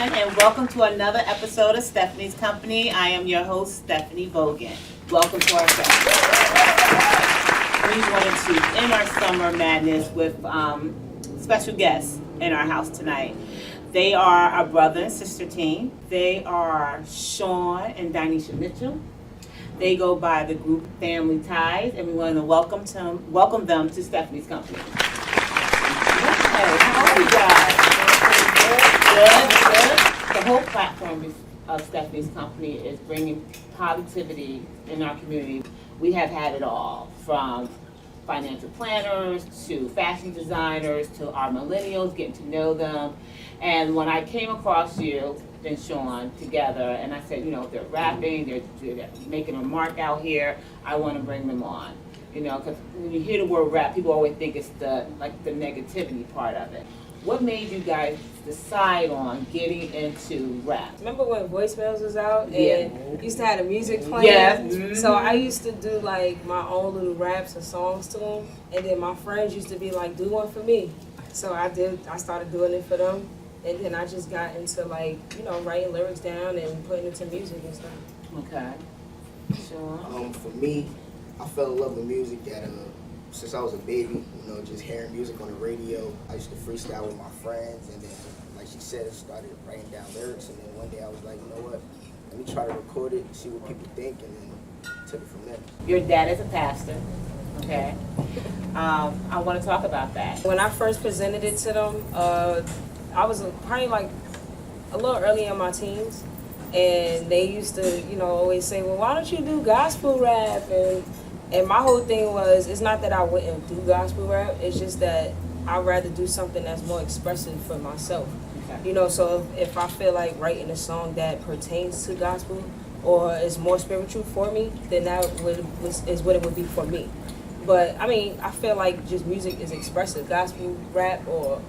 everyone, and welcome to another episode of Stephanie's Company. I am your host, Stephanie Bogan. Welcome to our show. We wanted to end our summer madness with special guests in our house tonight. They are our brother and sister team. They are Sean and Dinesha Mitchell. They go by the group Family Ties, and we want to welcome them to Stephanie's Company. Hey, how are you guys? Good. The whole platform of Stephanie's Company is bringing positivity in our community. We have had it all, from financial planners to fashion designers to our millennials, getting to know them. And when I came across you and Sean together, and I said, they're rapping, they're making a mark out here, I want to bring them on. Because when you hear the word rap, people always think it's the negativity part of it. What made you guys decide on getting into rap? Remember when voicemails was out and Yeah. used to have the music playing? Yeah. Mm-hmm. So I used to do my own little raps and songs to them, and then my friends used to be like, "Do one for me." So I started doing it for them, and then I just got into writing lyrics down and putting it to music and stuff. Okay. Sean? For me, I fell in love with music since I was a baby, just hearing music on the radio. I used to freestyle with my friends, and then, like she said, I started writing down lyrics, and then one day I was like, you know what, let me try to record it, see what people think, and then took it from there. Your dad is a pastor, okay? I want to talk about that. When I first presented it to them, I was probably a little early in my teens, and they used to, always say, well, why don't you do gospel rap? And my whole thing was, it's not that I wouldn't do gospel rap, it's just that I'd rather do something that's more expressive for myself. Okay. So if I feel like writing a song that pertains to gospel or is more spiritual for me, then that is what it would be for me. But I feel like just music is expressive. Gospel rap or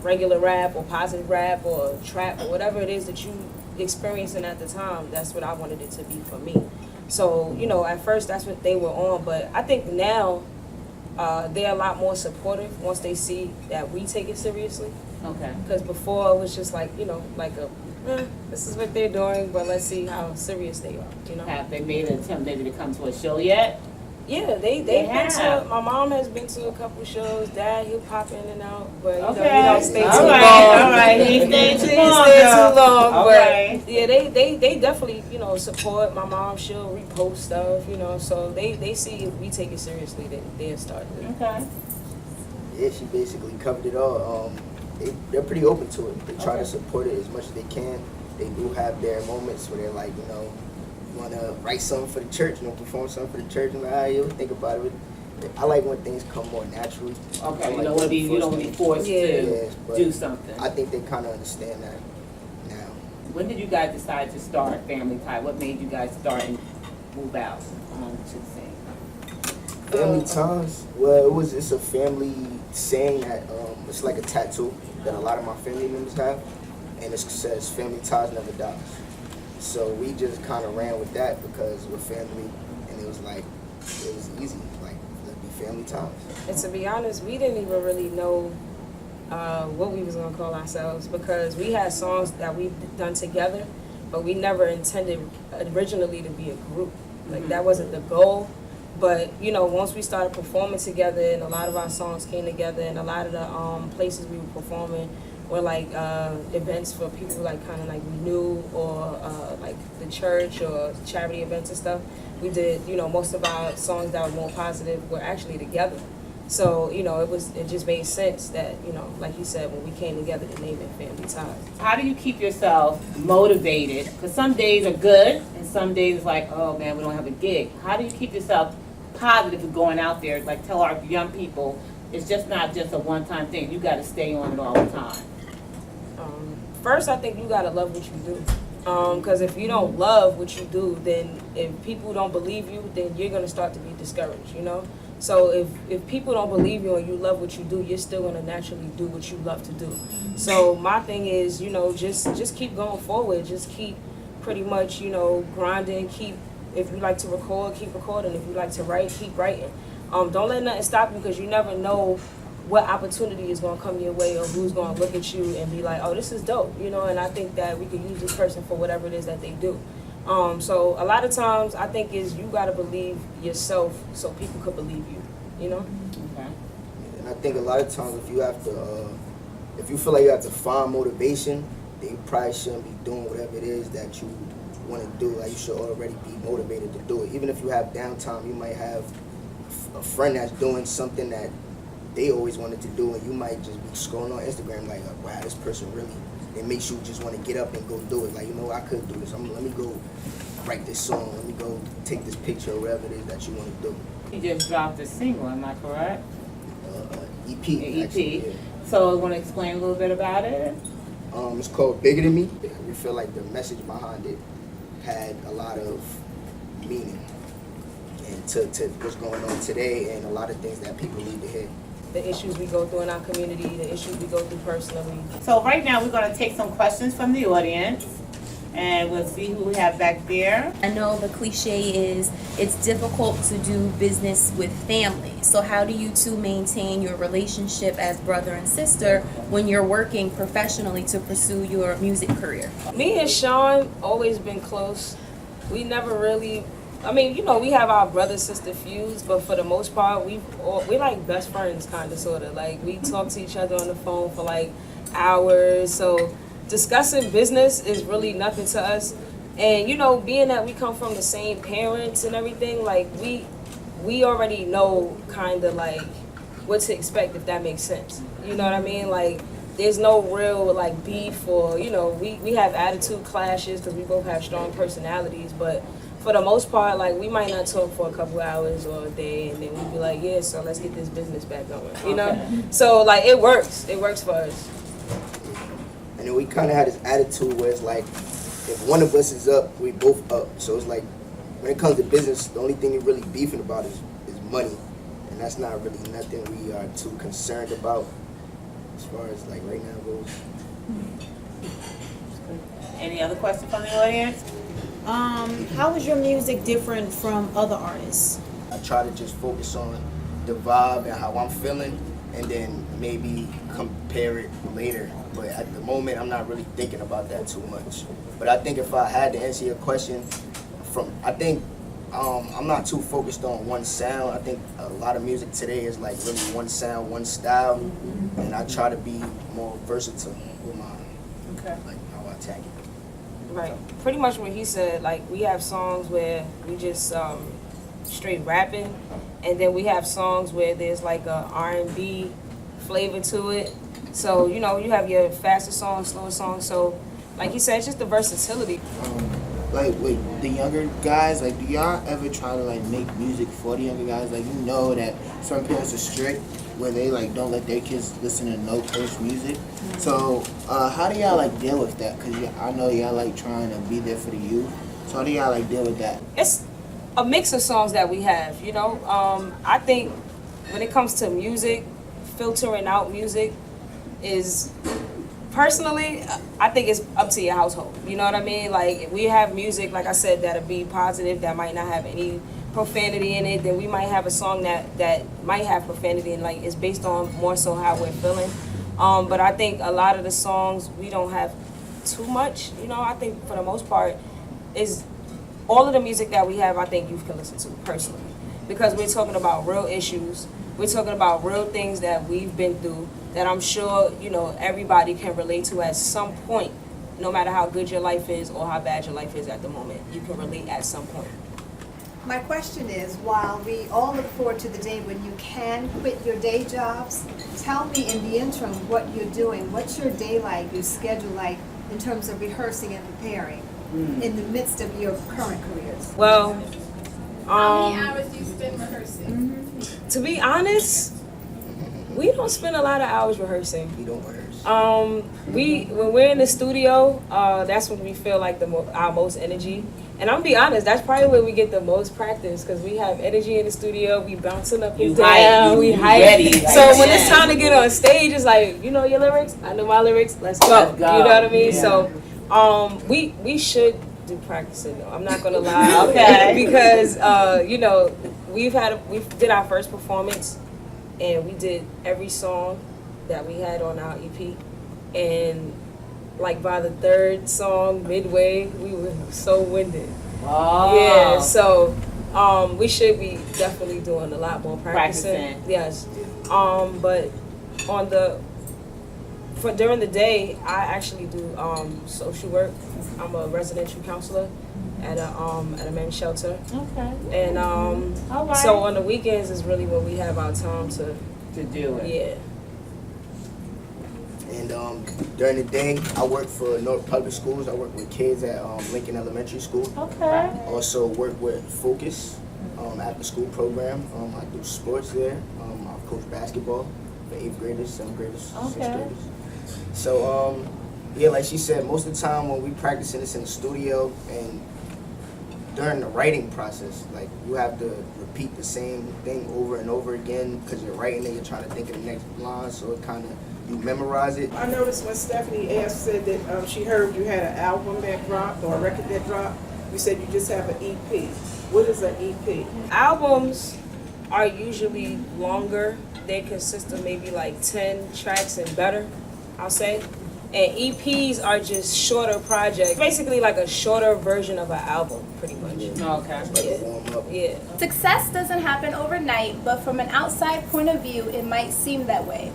regular rap or positive rap or trap or whatever it is that you experiencing at the time, that's what I wanted it to be for me. So, at first that's what they were on, but I think now they're a lot more supportive once they see that we take it seriously. Okay. Because before it was just this is what they're doing, but let's see how serious they are, Have they made an attempt maybe to come to a show yet? Yeah, they've been to, my mom has been to a couple shows. Dad, he'll pop in and out, but he don't stay too long. All right, he stayed too long. Okay. But yeah, they definitely, support my mom. She'll repost stuff, so they see if we take it seriously, they'll start it. Okay. Yeah, she basically covered it all. They're pretty open to it. They try to support it as much as they can. They do have their moments where they're like, you want to write something for the church, perform something for the church, and you'll think about it. I like when things come more naturally. Okay, you don't want to be forced to do something. I think they kind of understand that now. When did you guys decide to start Family Tie? What made you guys start and move out to the scene? Family Ties? Well, it's a family saying that it's like a tattoo that a lot of my family members have, and it says "Family Ties Never Dies." So we just kind of ran with that because we're family, and it was easy, let's be family ties. And to be honest, we didn't even really know what we was gonna call ourselves, because we had songs that we've done together, but we never intended originally to be a group. That wasn't the goal. But once we started performing together, and a lot of our songs came together, and a lot of the places we were performing were events for people we knew, or the church or charity events and stuff. We did, most of our songs that were more positive were actually together. So, it just made sense that, like you said, when we came together to name it Family Ties. How do you keep yourself motivated? Because some days are good, and some days it's like, oh man, we don't have a gig. How do you keep yourself positive with going out there? Tell our young people, it's not just a one-time thing. You got to stay on it all the time. First, I think you gotta love what you do. Because if you don't love what you do, then if people don't believe you, then you're gonna start to be discouraged, So if people don't believe you and you love what you do, you're still gonna naturally do what you love to do. So my thing is, just keep going forward. Just keep pretty much, grinding. If you like to record, keep recording. If you like to write, keep writing. Don't let nothing stop you, because you never know what opportunity is gonna come your way, or who's gonna look at you and be like, oh, this is dope, you know. And I think that we could use this person for whatever it is that they do. So a lot of times I think is you gotta believe yourself so people could believe you, you know. Okay. And I think a lot of times if you have to, if you feel like you have to find motivation, then you probably shouldn't be doing whatever it is that you want to do. Like, you should already be motivated to do it. Even if you have downtime, you might have a friend that's doing something that they always wanted to do, and you might just be scrolling on Instagram like, wow, this person really, it makes you just want to get up and go do it. Like, you know, I could do this. Let me go write this song. Let me go take this picture or whatever it is that you want to do. You just dropped a single, am I correct? EP. An actually, EP. yeah. So, want to explain a little bit about it? It's called Bigger Than Me. We feel like the message behind it had a lot of meaning and to what's going on today, and a lot of things that people need to hear. The issues we go through in our community, the issues we go through personally. So right now, we're going to take some questions from the audience, and we'll see who we have back there. I know the cliche is it's difficult to do business with family. So how do you two maintain your relationship as brother and sister when you're working professionally to pursue your music career? Me and Sean always been close. We never really, I mean, you know, we have our brother-sister feuds, but for the most part, we like best friends, kind of, sort of. Like, we talk to each other on the phone for like hours. So discussing business is really nothing to us. And, you know, being that we come from the same parents and everything, like, we already know kind of like what to expect, if that makes sense. You know what I mean? Like, there's no real like beef, or, you know, we have attitude clashes because we both have strong personalities, but for the most part, like, we might not talk for a couple hours or a day, and then we'd be like, yeah, so let's get this business back going, you know? Okay. So, like, it works for us. And then we kind of had this attitude where it's like, if one of us is up, we both up. So it's like, when it comes to business, the only thing you're really beefing about is money. And that's not really nothing we are too concerned about as far as like right now goes. Any other questions from the audience? How is your music different from other artists? I try to just focus on the vibe and how I'm feeling, and then maybe compare it later. But at the moment, I'm not really thinking about that too much. But I think if I had to answer your question, I'm not too focused on one sound. I think a lot of music today is like really one sound, one style, and I try to be more versatile with like how I attack it. Right. Pretty much what he said, like, we have songs where we just straight rapping, and then we have songs where there's like a R&B flavor to it. So, you know, you have your faster songs, slower songs. So, like he said, it's just the versatility. Like with the younger guys, like, do y'all ever try to like make music for the younger guys? Like, you know that some parents are strict where they like don't let their kids listen to no curse music. So how do y'all like deal with that? Cause I know y'all like trying to be there for the youth. So how do y'all like deal with that? It's a mix of songs that we have, you know. I think when it comes to music, filtering out music is, personally, I think it's up to your household. You know what I mean? Like, we have music, like I said, that'll be positive, that might not have any profanity in it. Then we might have a song that might have profanity, and like it's based on more so how we're feeling. But I think a lot of the songs we don't have too much. You know, I think for the most part is all of the music that we have, I think youth can listen to personally, because we're talking about real issues. We're talking about real things that we've been through, that I'm sure, you know, everybody can relate to at some point. No matter how good your life is or how bad your life is at the moment, you can relate at some point. My question is, while we all look forward to the day when you can quit your day jobs, tell me in the interim what you're doing. What's your day like, your schedule like, in terms of rehearsing and preparing in the midst of your current careers? Well, how many hours do you spend rehearsing? to be honest, we don't spend a lot of hours rehearsing. We don't rehearse. When we're in the studio, that's when we feel like our most energy. And I'm gonna be honest, that's probably where we get the most practice, because we have energy in the studio. We bouncing up and down. We hype. Ready, like, So when it's time to get on stage, it's like, you know your lyrics, I know my lyrics. Let's go. Let's go. You know what I mean? Yeah. So, we should do practicing though. I'm not gonna lie. Okay. Because you know, we did our first performance and we did every song that we had on our EP. And like by the third song, midway, we were so winded. Oh. Yeah, so we should be definitely doing a lot more practicing. Yes. But during the day, I actually do social work. I'm a residential counselor at a men's shelter. Okay. And All right. so on the weekends is really when we have our time to do it. yeah. And during the day, I work for North Public Schools. I work with kids at Lincoln Elementary School. Okay. I also work with Focus after school program. I do sports there. I coach basketball for 8th graders, 7th graders, 6th Okay. graders. So yeah, like she said, most of the time when we practicing this in the studio and during the writing process, like you have to repeat the same thing over and over again because you're writing and you're trying to think of the next line, so it kind of, you memorize it. I noticed when Stephanie said that she heard you had an album that dropped or a record that dropped, you said you just have an EP. What is an EP? Albums are usually longer. They consist of maybe like 10 tracks and better, I'll say. And EPs are just shorter projects. Basically like a shorter version of an album, pretty much. Okay. Like a warm up. Yeah. Success doesn't happen overnight, but from an outside point of view, it might seem that way.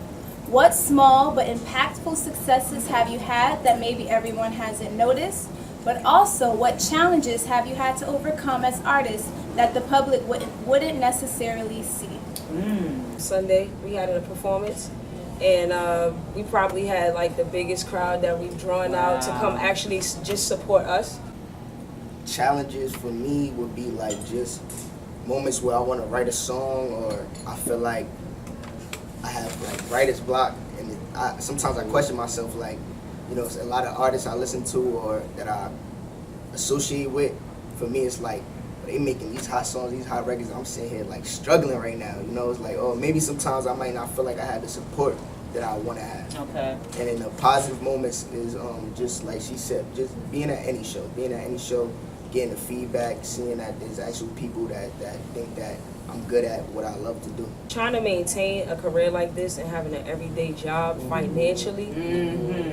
What small but impactful successes have you had that maybe everyone hasn't noticed? But also, what challenges have you had to overcome as artists that the public wouldn't necessarily see? Sunday, we had a performance. And we probably had like the biggest crowd that we've drawn out to come actually just support us. Challenges for me would be like just moments where I want to write a song or I feel like I have like writer's block, and sometimes I question myself, like, you know, a lot of artists I listen to or that I associate with, for me it's like they making these hot songs, these hot records, I'm sitting here like struggling right now, you know. It's like, oh, maybe sometimes I might not feel like I have the support that I want to have. Okay. And in the positive moments is just like she said, just being at any show, getting the feedback, seeing that there's actual people that think that I'm good at what I love to do. Trying to maintain a career like this and having an everyday job financially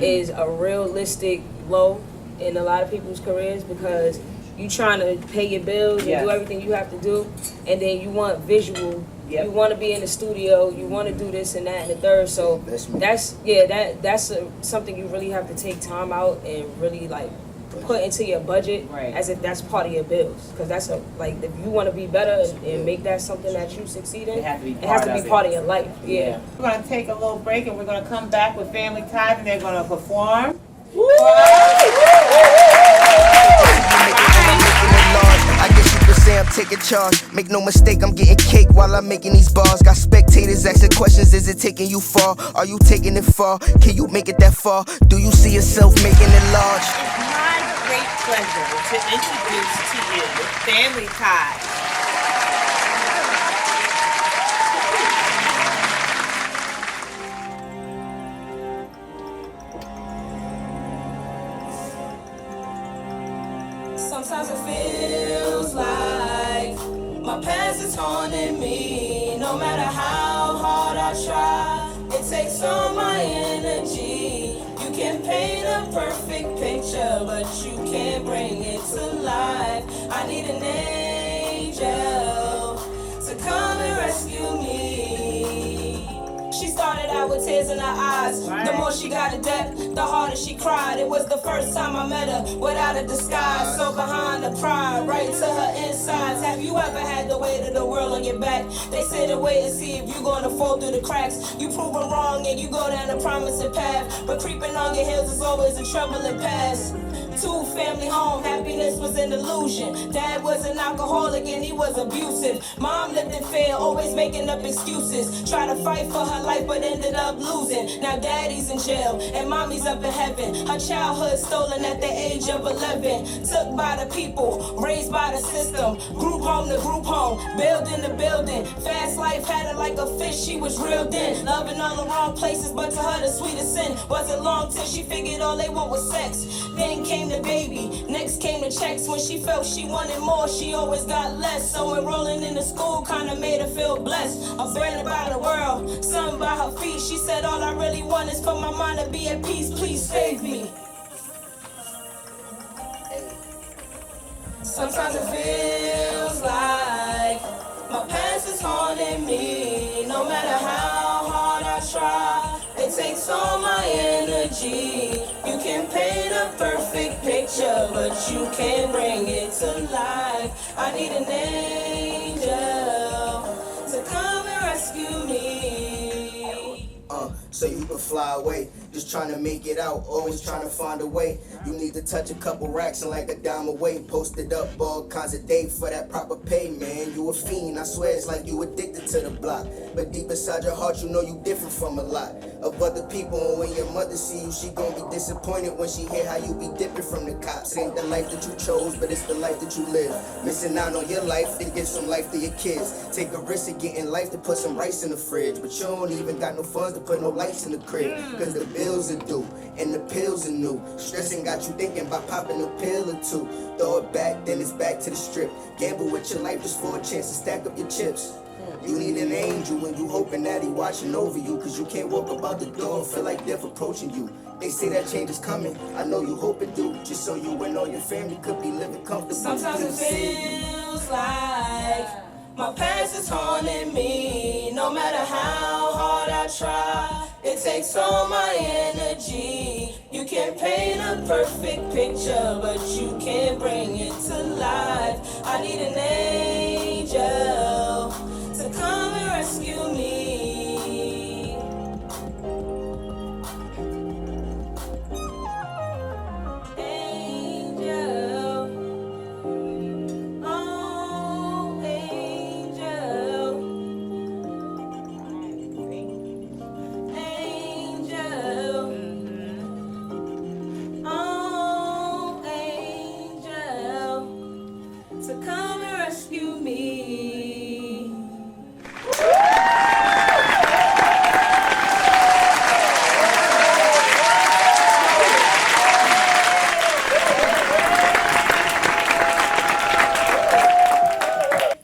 is a realistic low in a lot of people's careers, because you trying to pay your bills and do everything you have to do, and then you want visual. You want to be in the studio. You want to do this and that and the third. So that's something you really have to take time out and really like put into your budget, as if that's part of your bills. Because that's like if you want to be better and make that something that you succeed in, it has to be part of your life. Yeah. We're going to take a little break and we're going to come back with Family Ties and they're going to perform. I guess you could say I'm taking charge. Make no mistake, I'm getting cake while I'm making these bars. Got spectators asking questions, is it taking you far? Are you taking it far? Can you make it that far? Do you see yourself making it large? It's my great pleasure to introduce to you Family Ties. Sometimes it feels like my past is haunting me. No matter how hard I try, it takes all my energy. You can paint a perfect picture, but you can't bring it to life. I need an angel to come and rescue me. She started out with tears in her eyes. The more she got in depth, the harder she cried. It was the first time I met her without a disguise. So behind the pride, right to her insides. Have you ever had the weight of the world on your back? They sit and wait and see if you're gonna fall through the cracks. You prove them wrong and you go down a promising path. But creeping on your heels is always a troubling past. Two-family home, happiness was an illusion. Dad was an alcoholic and he was abusive. Mom lived in fear, always making up excuses. Tried to fight for her life but ended up losing. Now daddy's in jail and mommy's up in heaven. Her childhood stolen at the age of 11. Took by the people, raised by the system. Group home to group home, building to building. Fast life had her like a fish, she was reeled in. Loving all the wrong places, but to her the sweetest sin. Wasn't long till she figured all they want was sex. Then came the baby, next came the checks. When she felt she wanted more, she always got less. So enrolling in the school kinda made her feel blessed. A brand by the world, something by her feet. She said all I really want is for my mind to be at peace. Please save me. Sometimes it feels like my past is haunting me. No matter how hard I try, it takes all my energy. You can paint a perfect picture, but you can't bring it to life. I need an angel to come and rescue me. So you can fly away, just trying to make it out, always trying to find a way. You need to touch a couple racks and like a dime away. Posted up all kinds of day for that proper pay, man. You a fiend, I swear it's like you addicted to the block. But deep inside your heart, you know you different from a lot of other people. And when your mother see you, she gon' be disappointed when she hear how you be dipping from the cops. It ain't the life that you chose, but it's the life that you live. Missing out on your life to give some life to your kids. Take a risk of getting life to put some rice in the fridge, but you don't even got no funds to put no lights in the crib. Cause the bills are due and the pills are new. Stressing got you thinking about popping a pill or two. Throw it back, then it's back to the strip. Gamble with your life just for a chance to stack up your chips. You need an angel when you hoping that he watching over you. Cause you can't walk about the door and feel like death approaching you. They say that change is coming, I know you hope it do. Just so you and all your family could be living comfortably. Sometimes it feels like my past is haunting me. No matter how hard I try, it takes all my energy. You can paint a perfect picture, but you can't bring it to life. I need an angel to come and rescue me. Angel, oh angel, angel, oh angel, to come and rescue me.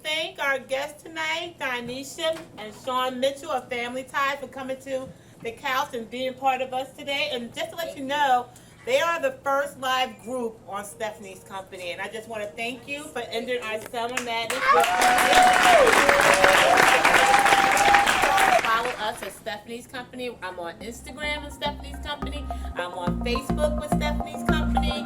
Thank our guests tonight, Dinesha and Sean Mitchell of Family Ties, for coming to the couch and being part of us today. And just to let you know, they are the first live group on Stephanie's Company. And I just want to thank you for ending our summer madness with Follow us at Stephanie's Company. I'm on Instagram with Stephanie's Company. I'm on Facebook with Stephanie's Company.